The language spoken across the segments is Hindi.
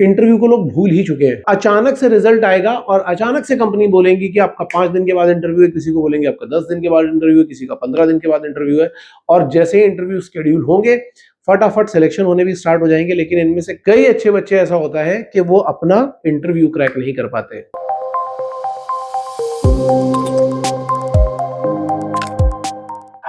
इंटरव्यू को लोग भूल ही चुके हैं। अचानक से रिजल्ट आएगा और अचानक से कंपनी बोलेंगी कि आपका 5 दिन के बाद इंटरव्यू है, किसी को बोलेंगे आपका 10 दिन के बाद इंटरव्यू है, किसी का 15 दिन के बाद इंटरव्यू है। और जैसे ही इंटरव्यू शेड्यूल होंगे फटाफट सिलेक्शन होने भी स्टार्ट हो जाएंगे। लेकिन इनमें से कई अच्छे बच्चे ऐसा होता है कि वो अपना इंटरव्यू क्रैक नहीं कर पाते।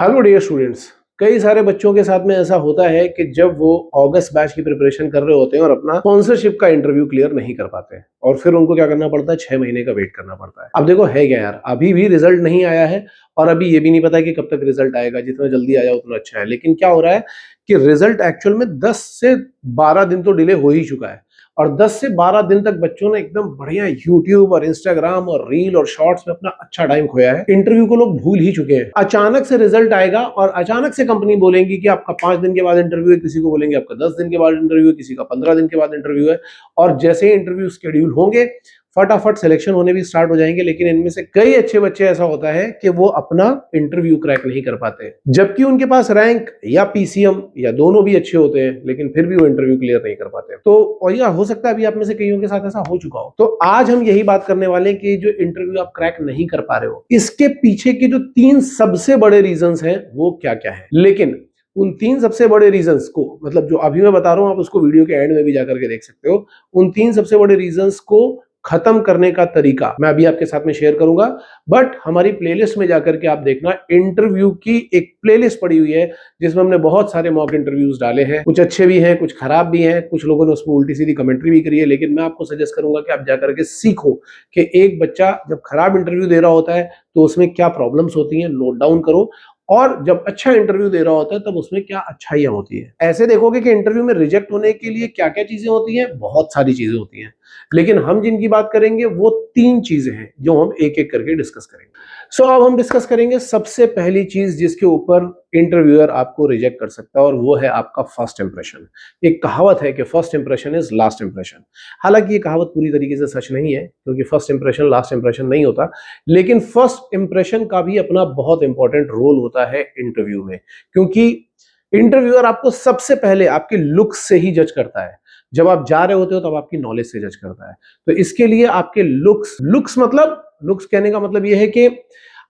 हेलो डियर स्टूडेंट्स, कई सारे बच्चों के साथ में ऐसा होता है कि जब वो अगस्त बैच की प्रिपरेशन कर रहे होते हैं और अपना स्पॉन्सरशिप का इंटरव्यू क्लियर नहीं कर पाते और फिर उनको क्या करना पड़ता है, 6 महीने का वेट करना पड़ता है। अब देखो है क्या यार, अभी भी रिजल्ट नहीं आया है और अभी ये भी नहीं पता कि कब तक रिजल्ट आएगा। जितना जल्दी आया उतना अच्छा है। लेकिन क्या हो रहा है कि रिजल्ट एक्चुअल में 10 से 12 दिन तो डिले हो ही चुका है और 10 से 12 दिन तक बच्चों ने एकदम बढ़िया यूट्यूब और इंस्टाग्राम और रील और शॉर्ट्स में अपना अच्छा टाइम खोया है। इंटरव्यू को लोग भूल ही चुके हैं। अचानक से रिजल्ट आएगा और अचानक से कंपनी बोलेंगी कि आपका 5 दिन के बाद इंटरव्यू है, किसी को बोलेंगे आपका 10 दिन के बाद इंटरव्यू है, किसी का 15 दिन के बाद इंटरव्यू है। और जैसे ही इंटरव्यू शेड्यूल होंगे फटाफट सिलेक्शन होने भी स्टार्ट हो जाएंगे। लेकिन इनमें से कई अच्छे बच्चे ऐसा होता है कि वो अपना इंटरव्यू क्रैक नहीं कर पाते, जबकि उनके पास रैंक या पीसीएम या दोनों भी अच्छे होते हैं, लेकिन फिर भी वो इंटरव्यू क्लियर नहीं कर पाते। तो और यह हो सकता है अभी आप में से कईयों के साथ ऐसा हो चुका हो। तो आज हम यही बात करने वाले हैं कि जो इंटरव्यू आप क्रैक नहीं कर पा रहे हो, इसके पीछे के जो 3 सबसे बड़े रीजंस हैं वो क्या क्या है। लेकिन उन 3 सबसे बड़े रीजंस को, मतलब जो अभी मैं बता रहा हूं, आप उसको वीडियो के एंड में भी जाकर के देख सकते हो। उन 3 सबसे बड़े रीजंस को खत्म करने का तरीका मैं अभी आपके साथ में शेयर करूंगा। बट हमारी प्लेलिस्ट में जाकर के आप देखना, इंटरव्यू की एक प्लेलिस्ट पड़ी हुई है जिसमें हमने बहुत सारे मॉक इंटरव्यूज डाले हैं। कुछ अच्छे भी हैं, कुछ खराब भी हैं, कुछ लोगों ने उसमें उल्टी सीधी कमेंट्री भी करी है। लेकिन मैं आपको सजेस्ट करूंगा कि आप जाकर के सीखो कि एक बच्चा जब खराब इंटरव्यू दे रहा होता है तो उसमें क्या प्रॉब्लम्स होती हैं, नोट डाउन करो। और जब अच्छा इंटरव्यू दे रहा होता है तब उसमें क्या अच्छाइयां होती है। ऐसे देखोगे कि इंटरव्यू में रिजेक्ट होने के लिए क्या क्या चीजें होती हैं, बहुत सारी चीजें होती हैं। लेकिन हम जिनकी बात करेंगे वो 3 चीजें हैं जो हम एक एक करके डिस्कस करेंगे। सो अब हम डिस्कस करेंगे सबसे पहली चीज जिसके ऊपर इंटरव्यूअर आपको रिजेक्ट कर सकता है, और वो है आपका फर्स्ट इंप्रेशन। एक कहावत है कि first impression is last impression. हालांकि ये कहावत पूरी तरीके से सच नहीं है, क्योंकि फर्स्ट इंप्रेशन लास्ट इंप्रेशन नहीं होता। लेकिन फर्स्ट इंप्रेशन का भी अपना बहुत इंपॉर्टेंट रोल होता है इंटरव्यू में, क्योंकि इंटरव्यूअर आपको सबसे पहले आपके लुक से ही जज करता है। जब आप जा रहे होते हो तब आपकी नॉलेज से जज करता है। तो इसके लिए आपके लुक्स मतलब, लुक्स कहने का मतलब ये है कि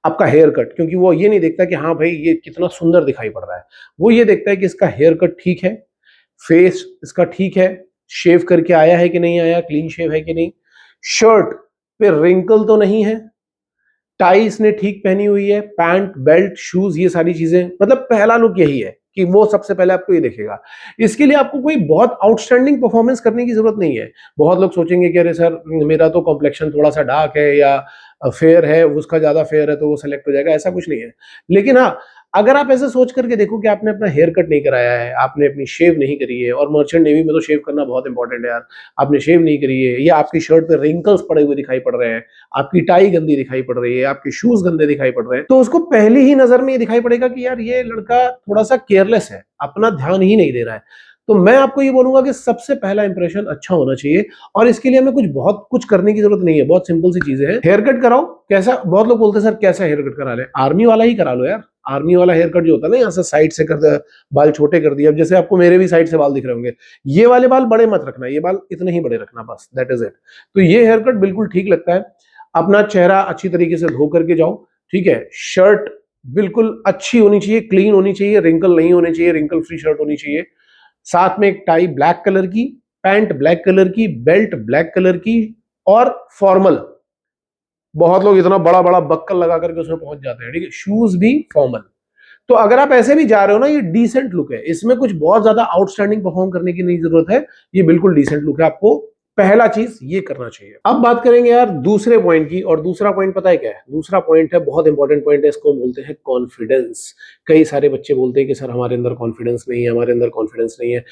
आपका हेयर कट, क्योंकि वो ये नहीं देखता कि हाँ भाई ये कितना सुंदर दिखाई पड़ रहा है। वो ये देखता है कि इसका हेयर कट ठीक है, फेस इसका ठीक है, शेव करके आया है कि नहीं आया, क्लीन शेव है कि नहीं, शर्ट पे रिंकल तो नहीं है, टाई इसने ठीक पहनी हुई है, पैंट बेल्ट शूज ये सारी चीजें। मतलब पहला लुक यही है कि वो सबसे पहले आपको ये देखेगा। इसके लिए आपको कोई बहुत आउटस्टैंडिंग परफॉर्मेंस करने की जरूरत नहीं है। बहुत लोग सोचेंगे कि अरे सर मेरा तो कॉम्प्लेक्शन थोड़ा सा डार्क है या फेयर है, उसका ज्यादा फेयर है तो वो सेलेक्ट हो जाएगा, ऐसा कुछ नहीं है। लेकिन हाँ, अगर आप ऐसे सोच करके देखो कि आपने अपना हेयर कट नहीं कराया है, आपने अपनी शेव नहीं करी है, और मर्चेंट नेवी में तो शेव करना बहुत इंपॉर्टेंट है यार, आपने शेव नहीं करी है, या आपकी शर्ट पे रिंकल्स पड़े हुए दिखाई पड़ रहे हैं, आपकी टाई गंदी दिखाई पड़ रही है, आपके शूज गंदे दिखाई पड़ रहे हैं, तो उसको पहली ही नजर में ये दिखाई पड़ेगा कि यार ये लड़का थोड़ा सा केयरलेस है, अपना ध्यान ही नहीं दे रहा है। तो मैं आपको ये बोलूंगा कि सबसे पहला इंप्रेशन अच्छा होना चाहिए, और इसके लिए हमें बहुत कुछ करने की जरूरत नहीं है। बहुत सिंपल सी चीजें हैं। हेयर कट कराओ। कैसा, बहुत लोग बोलते हैं सर कैसा हेयर कट करा ले, आर्मी वाला ही करा लो यार। आर्मी वाला हेयर कट जो होता है ना, यहाँ से साइड से कर दिया, बाल छोटे कर दिए। अब जैसे आपको मेरे भी साइड से बाल दिख रहे होंगे, ये वाले बाल बड़े मत रखना, ये बाल इतने ही बड़े रखना, बस दैट इज इट। तो ये हेयर कट बिल्कुल ठीक लगता है। अपना चेहरा अच्छी तरीके से धो करके जाओ, ठीक है। शर्ट बिल्कुल अच्छी होनी चाहिए, क्लीन होनी चाहिए, रिंकल नहीं होनी चाहिए, रिंकल फ्री शर्ट होनी चाहिए। साथ में एक टाई ब्लैक कलर की, पैंट ब्लैक कलर की, बेल्ट ब्लैक कलर की, और फॉर्मल। बहुत लोग इतना बड़ा बड़ा बक्कल लगा करके उसमें पहुंच जाते हैं, ठीक है। शूज भी फॉर्मल। तो अगर आप ऐसे भी जा रहे हो ना, ये डिसेंट लुक है, इसमें कुछ बहुत ज्यादा आउटस्टैंडिंग परफॉर्म करने की नहीं जरूरत है। ये बिल्कुल डिसेंट लुक है, आपको पहला चीज ये करना चाहिए। अब बात करेंगे यार दूसरे पॉइंट की, और दूसरा पॉइंट पता है क्या है? दूसरा पॉइंट है बहुत इंपॉर्टेंट पॉइंट है, इसको बोलते हैं कॉन्फिडेंस। कई सारे बच्चे बोलते हैं कि सर हमारे अंदर कॉन्फिडेंस नहीं है, हमारे अंदर कॉन्फिडेंस नहीं है।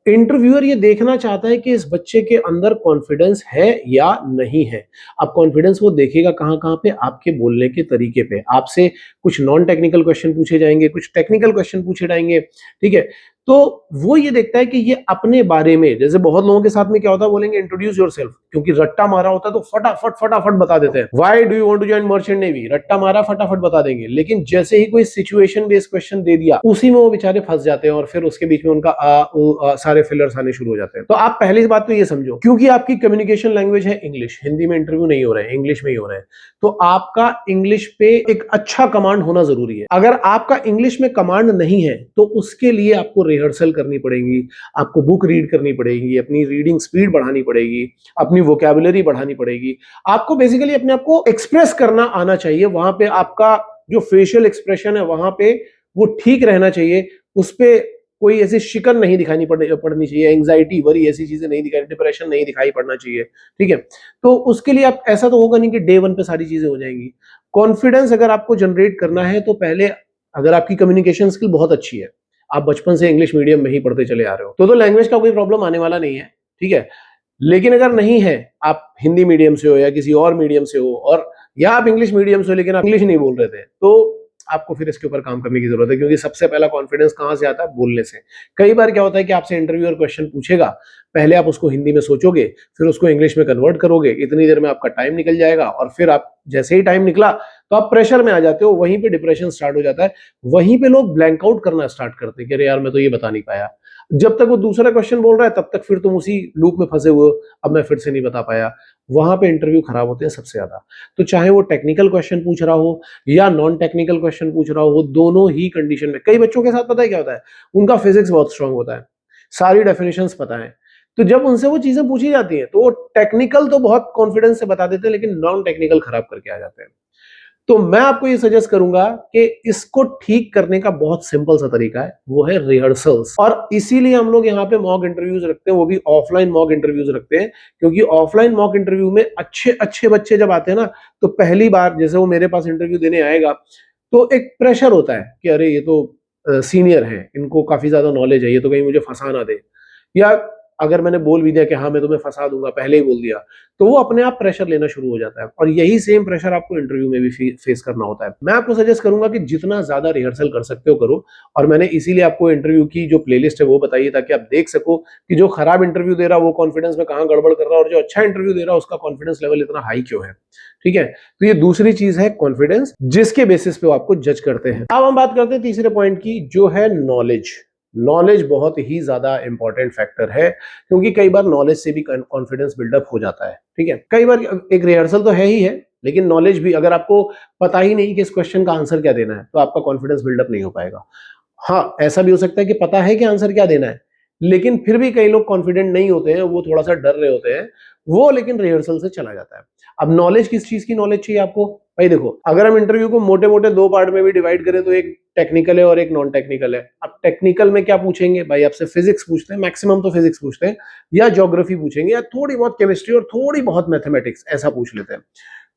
इंटरव्यूअर ये देखना चाहता है कि इस बच्चे के अंदर कॉन्फिडेंस है या नहीं है। अब कॉन्फिडेंस वो देखेगा कहाँ कहाँ पे? आपके बोलने के तरीके पे। आपसे कुछ नॉन टेक्निकल क्वेश्चन पूछे जाएंगे, कुछ टेक्निकल क्वेश्चन पूछे जाएंगे, ठीक है। तो वो ये देखता है कि ये अपने बारे में, जैसे बहुत लोगों के साथ में क्या होता है, बोलेंगे इंट्रोड्यूस योरसेल्फ, क्योंकि रट्टा मारा होता है तो फटाफट फटाफट बता देते हैं, why do you want to join merchant navy, रट्टा मारा फटाफट बता देंगे। लेकिन जैसे ही कोई सिचुएशन बेस्ड क्वेश्चन दे दिया, उसी में वो बेचारे फंस जाते हैं और फिर उसके बीच में उनका सारे फिलर्स आने शुरू हो जाते हैं। तो आप पहली बात तो ये समझो, क्योंकि आपकी कम्युनिकेशन लैंग्वेज है इंग्लिश, हिंदी में इंटरव्यू नहीं हो रहे हैं, इंग्लिश में ही हो रहे हैं, तो आपका इंग्लिश पे एक अच्छा कमांड होना जरूरी है। अगर आपका इंग्लिश में कमांड नहीं है तो उसके लिए आपको रिहर्सल करनी पड़ेगी, आपको बुक रीड करनी पड़ेगी, अपनी रीडिंग स्पीड बढ़ानी पड़ेगी, अपनी वोकैबुलरी बढ़ानी पड़ेगी। आपको बेसिकली अपने आप को एक्सप्रेस करना आना चाहिए। वहां पे आपका जो फेशियल एक्सप्रेशन है वहां पे वो ठीक रहना चाहिए, उस पे कोई ऐसी शिकन नहीं दिखानी पड़नी चाहिए, एंग्जाइटी, वरी, ऐसी चीजें नहीं दिखाई, डिप्रेशन नहीं दिखाई पड़ना चाहिए। ठीक है, तो उसके लिए आप, ऐसा तो होगा नहीं कि डे वन पे सारी चीजें हो जाएंगी। कॉन्फिडेंस अगर आपको जनरेट करना है तो पहले, अगर आपकी कम्युनिकेशन स्किल बहुत अच्छी है, आप बचपन से इंग्लिश मीडियम में ही पढ़ते चले आ रहे हो, तो लैंग्वेज का कोई प्रॉब्लम आने वाला नहीं है। ठीक है, लेकिन अगर नहीं है, आप हिंदी मीडियम से हो या किसी और मीडियम से हो, और या आप इंग्लिश मीडियम से हो लेकिन आप इंग्लिश नहीं बोल रहे थे, तो आपको फिर इसके ऊपर काम करने की जरूरत है, क्योंकि सबसे पहला कॉन्फिडेंस कहां से आता है? बोलने से। कई बार क्या होता है कि आपसे इंटरव्यूअर क्वेश्चन पूछेगा, पहले आप उसको हिंदी में सोचोगे, फिर उसको इंग्लिश में कन्वर्ट करोगे, इतनी देर में आपका टाइम निकल जाएगा, और फिर आप जैसे ही टाइम निकला तो आप प्रेशर में आ जाते हो, वहीं पे डिप्रेशन स्टार्ट हो जाता है, वहीं पे लोग ब्लैंक आउट करना स्टार्ट करते हैं कि अरे यार मैं तो ये बता नहीं पाया। जब तक वो दूसरा क्वेश्चन बोल रहा है तब तक फिर तुम उसी लूप में फंसे हुए हो, अब मैं फिर से नहीं बता पाया। वहां पे इंटरव्यू खराब होते हैं सबसे ज्यादा। तो चाहे वो टेक्निकल क्वेश्चन पूछ रहा हो या नॉन टेक्निकल क्वेश्चन पूछ रहा हो, दोनों ही कंडीशन में, कई बच्चों के साथ पता है क्या होता है, उनका फिजिक्स बहुत स्ट्रांग होता है, सारी डेफिनेशंस पता है, तो जब उनसे वो चीजें पूछी जाती हैं तो वो टेक्निकल तो बहुत कॉन्फिडेंस से बता देते हैं, लेकिन नॉन टेक्निकल खराब करके आ जाते हैं। तो मैं आपको ये सजेस्ट करूंगा कि इसको ठीक करने का बहुत सिंपल सा तरीका है, वो है रिहर्सल्स। और इसीलिए हम लोग यहाँ पे मॉक इंटरव्यूज रखते हैं, वो भी ऑफलाइन मॉक इंटरव्यूज रखते हैं, क्योंकि ऑफलाइन मॉक इंटरव्यू में अच्छे अच्छे बच्चे जब आते हैं ना, तो पहली बार जैसे वो मेरे पास इंटरव्यू देने आएगा तो एक प्रेशर होता है कि अरे ये तो सीनियर है, इनको काफी ज्यादा नॉलेज है, ये तो कहीं मुझे फंसा ना दे, या अगर मैंने बोल भी दिया कि हाँ मैं तुम्हें फंसा दूंगा, पहले ही बोल दिया, तो वो अपने आप प्रेशर लेना शुरू हो जाता है। और यही सेम प्रेशर आपको इंटरव्यू में भी फेस करना होता है। मैं आपको सजेस्ट करूंगा कि जितना ज्यादा रिहर्सल कर सकते हो करो, और मैंने इसीलिए आपको इंटरव्यू की जो प्लेलिस्ट है वो बताई, ताकि आप देख सको कि जो खराब इंटरव्यू दे रहा है वो कॉन्फिडेंस में कहाँ गड़बड़ कर रहा है, और जो अच्छा इंटरव्यू दे रहा है उसका कॉन्फिडेंस लेवल इतना हाई क्यों है। ठीक है, तो ये दूसरी चीज है कॉन्फिडेंस, जिसके बेसिस पे वो आपको जज करते हैं। अब हम बात करते हैं तीसरे पॉइंट की, जो है नॉलेज। नॉलेज बहुत ही ज्यादा इंपॉर्टेंट फैक्टर है, क्योंकि कई बार नॉलेज से भी कॉन्फिडेंस बिल्डअप हो जाता है। ठीक है, कई बार एक रिहर्सल तो है ही है, लेकिन नॉलेज भी, अगर आपको पता ही नहीं कि इस क्वेश्चन का आंसर क्या देना है, तो आपका कॉन्फिडेंस बिल्डअप नहीं हो पाएगा। हाँ, ऐसा भी हो सकता है कि पता है कि आंसर क्या देना है, लेकिन फिर भी कई लोग कॉन्फिडेंट नहीं होते हैं, वो थोड़ा सा डर रहे होते हैं, वो लेकिन रिहर्सल से चला जाता है। अब नॉलेज, किस चीज की नॉलेज चाहिए आपको? भाई देखो, अगर हम इंटरव्यू को मोटे मोटे दो पार्ट में भी डिवाइड करें तो एक टेक्निकल है और एक नॉन टेक्निकल है। अब टेक्निकल में क्या पूछेंगे भाई? आपसे फिजिक्स पूछते हैं, मैक्सिमम तो फिजिक्स पूछते हैं, या ज्योग्राफी पूछेंगे, या थोड़ी बहुत केमिस्ट्री और थोड़ी बहुत मैथमेटिक्स, ऐसा पूछ लेते हैं।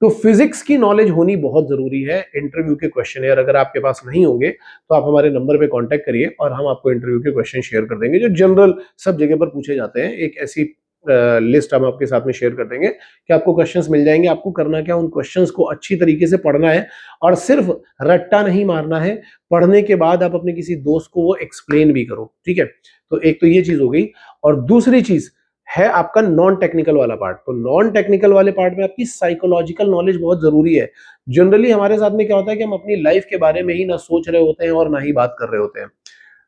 तो फिजिक्स की नॉलेज होनी बहुत जरूरी है। इंटरव्यू के क्वेश्चन अगर आपके पास नहीं होंगे तो आप हमारे नंबर पे कांटेक्ट करिए और हम आपको इंटरव्यू के क्वेश्चन शेयर कर देंगे, जो जनरल सब जगह पर पूछे जाते हैं। एक ऐसी लिस्ट हम आपके साथ में शेयर कर देंगे कि आपको क्वेश्चंस मिल जाएंगे। आपको करना क्या, उन क्वेश्चंस को अच्छी तरीके से पढ़ना है, और सिर्फ रट्टा नहीं मारना है। पढ़ने के बाद आप अपने किसी दोस्त को वो एक्सप्लेन भी करो। ठीक है, तो एक तो ये चीज हो गई, और दूसरी चीज है आपका नॉन टेक्निकल वाला पार्ट। तो नॉन टेक्निकल वाले पार्ट में आपकी साइकोलॉजिकल नॉलेज बहुत जरूरी है। जनरली हमारे साथ में क्या होता है कि हम अपनी लाइफ के बारे में ही ना सोच रहे होते हैं और ना ही बात कर रहे होते हैं।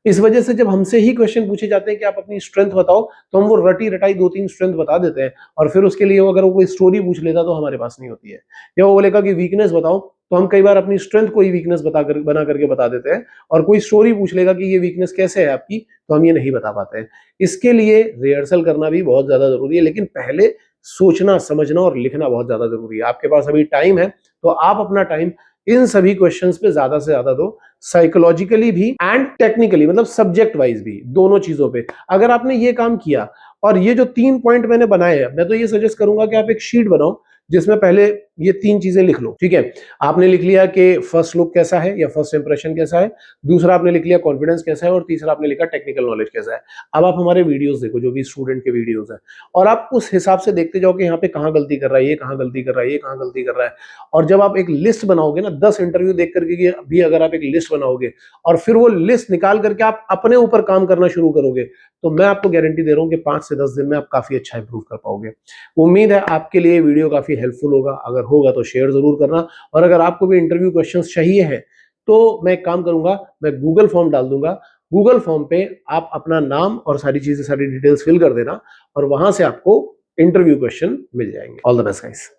इस वजह से जब हमसे ही क्वेश्चन पूछे जाते हैं कि आप अपनी स्ट्रेंथ बताओ, तो हम वो रटी रटाई दो तीन स्ट्रेंथ बता देते हैं, और फिर उसके लिए अगर वो कोई स्टोरी पूछ लेता तो हमारे पास नहीं होती है। या वो बोलेगा कि वीकनेस बताओ, तो हम कई बार अपनी स्ट्रेंथ को ही वीकनेस बना करके बता देते हैं, और कोई स्टोरी पूछ लेगा कि ये वीकनेस कैसे है आपकी, तो हम ये नहीं बता पाते हैं। इसके लिए रिहर्सल करना भी बहुत ज्यादा जरूरी है, लेकिन पहले सोचना, समझना और लिखना बहुत ज्यादा जरूरी है। आपके पास अभी टाइम है, तो आप अपना टाइम इन सभी क्वेश्चंस पे ज्यादा से ज्यादा दो, साइकोलॉजिकली भी एंड टेक्निकली, मतलब सब्जेक्ट वाइज भी, दोनों चीजों पे। अगर आपने ये काम किया और ये जो 3 पॉइंट मैंने बनाए हैं, मैं तो ये सजेस्ट करूंगा कि आप एक शीट बनाओ जिसमें पहले ये 3 चीजें लिख लो, ठीक है। आपने लिख लिया कि फर्स्ट लुक कैसा है या फर्स्ट इंप्रेशन कैसा है, दूसरा आपने लिख लिया कॉन्फिडेंस कैसा है, और तीसरा आपने लिखा टेक्निकल नॉलेज कैसा है। अब आप हमारे वीडियोस देखो, जो भी स्टूडेंट के वीडियोस हैं, और आप उस हिसाब से देखते जाओ कि यहाँ पे कहाँ गलती कर रहा है, ये कहाँ गलती कर रहा है, ये कहाँ गलती कर रहा है। और जब आप एक लिस्ट बनाओगे ना, 10 इंटरव्यू देख करके भी अगर आप एक लिस्ट बनाओगे और फिर वो लिस्ट निकाल करके आप अपने ऊपर काम करना शुरू करोगे, तो मैं आपको गारंटी दे रहा हूं कि 5 से 10 दिन में आप काफी अच्छा इंप्रूव कर पाओगे। उम्मीद है आपके लिए वीडियो काफी हेल्पफुल होगा। अगर होगा तो शेयर जरूर करना, और अगर आपको भी इंटरव्यू क्वेश्चंस चाहिए हैं तो मैं एक काम करूंगा, मैं गूगल फॉर्म डाल दूंगा। गूगल फॉर्म पे आप अपना नाम और सारी चीजें, सारी डिटेल्स फिल कर देना, और वहां से आपको इंटरव्यू क्वेश्चन मिल जाएंगे। All the best guys.